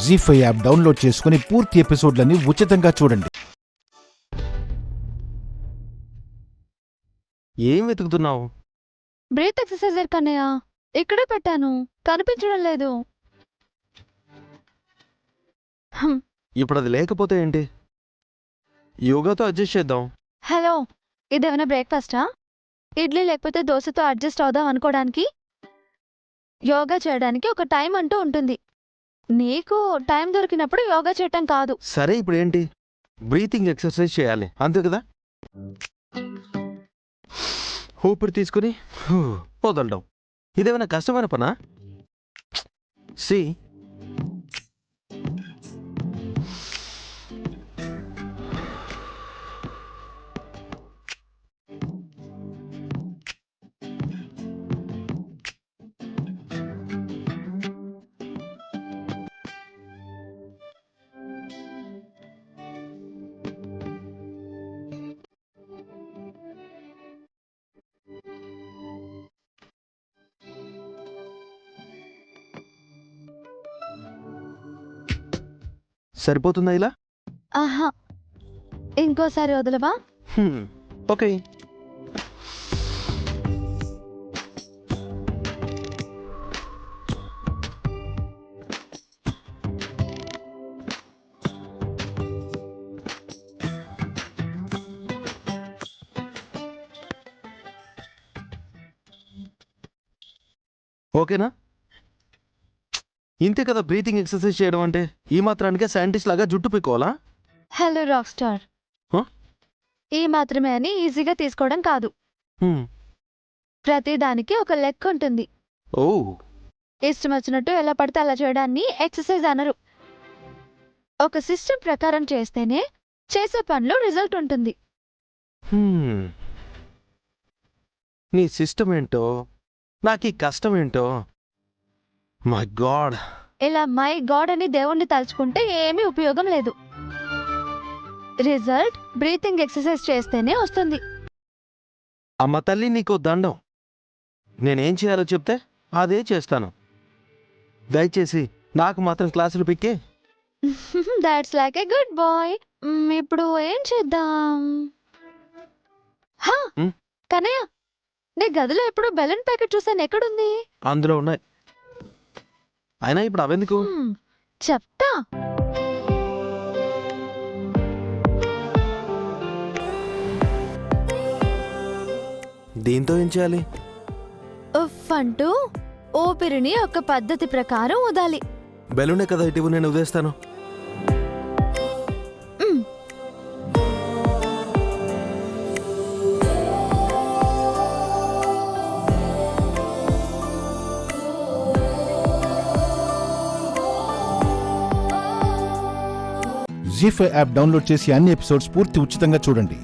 జీ5 app download చేసుకుని పూర్తి ఎపిసోడ్లని ఉచితంగా చూడండి. ఏం వెతుకుతున్నావు? బ్రీత్ ఎక్సర్సైజర్ కన్నయ్య, ఇక్కడే పెట్టాను, కనిపించడం లేదు. ఇప్పుడు అది లేకపోతే ఏంటి? యోగాతో అడ్జస్ట్ చేద్దాం. హలో, ఇదేమైనా బ్రేక్ఫాస్టా? ఇడ్లీ లేకపోతే దోశతో అడ్జస్ట్ అవుదాం అనుకోవడానికి? యోగా చేయడానికి ఒక టైం అంటూ ఉంటుంది. నీకు టైం దొరికినప్పుడు యోగా చేయటం కాదు. సరే, ఇప్పుడు ఏంటి? బ్రీతింగ్ ఎక్సర్సైజ్ చేయాలి, అంతే కదా? ఊపిరి తీసుకుని వదలడం. ఇదేమైనా కష్టమైన పనా? సి సరిపోతుందా ఇలా? ఆహా, ఇంకోసారి వదలవా? ఓకే. ఓకేనా? ఇంతే కదా బ్రీతింగ్ ఎక్సర్సైజ్ చేయడం అంటే. ఈ మాత్రానికే సైంటిస్ట్ లాగా జుట్టు పీకోవాలా? హలో రాక్ స్టార్, ఈ మాత్రమే అని ఈజీగా తీసుకోవడం కాదు. ప్రతిదానికి ఒక లెక్క ఉంటుంది. ఓ, ఇష్టం వచ్చినట్టు ఎలా పడితే అలా చేయడాన్ని ఎక్సర్సైజ్ అనరు. ఒక సిస్టమ్ ప్రకారం చేస్తేనే చేసే పనిలో రిజల్ట్ ఉంటుంది. నీ సిస్టమ్ ఏంటో, నాకు ఈ కష్టం ఏంటో. My God. ఇలా మై గాడ్ అని దేవుణ్ణి తలుచుకుంటే ఏమీ ఉపయోగం లేదు. రిజల్ట్ బ్రీతింగ్ ఎక్సర్సైజ్ చేస్తేనే వస్తుంది. అమ్మ తల్లి, నీకో దండం. నేనేం చేయాలో చెప్తే అదే చేస్తాను. దయచేసి నాకు మాత్రం క్లాసులు పిక్కే. That's like a good boy. ఇప్పుడు ఏం చేద్దాం? కన్నయ్య, నీ గదిలో ఎప్పుడు బెలూన్ ప్యాకెట్ చూసాను, ఎక్కడుంది? అందులో ఉన్నాయి. అయినా ఇప్పుడు అవెందుకు? చెప్తా. దీంతో ఏం చేయాలి? ఉఫ్ అంటూ ఊపిరిని ఒక పద్ధతి ప్రకారం వదాలి. బెలూనే కదా, ఇటు నేను ఉదేస్తాను. జీ5 యాప్ డౌన్లోడ్ చేసి అన్ని ఎపిసోడ్స్ పూర్తి ఉచితంగా చూడండి.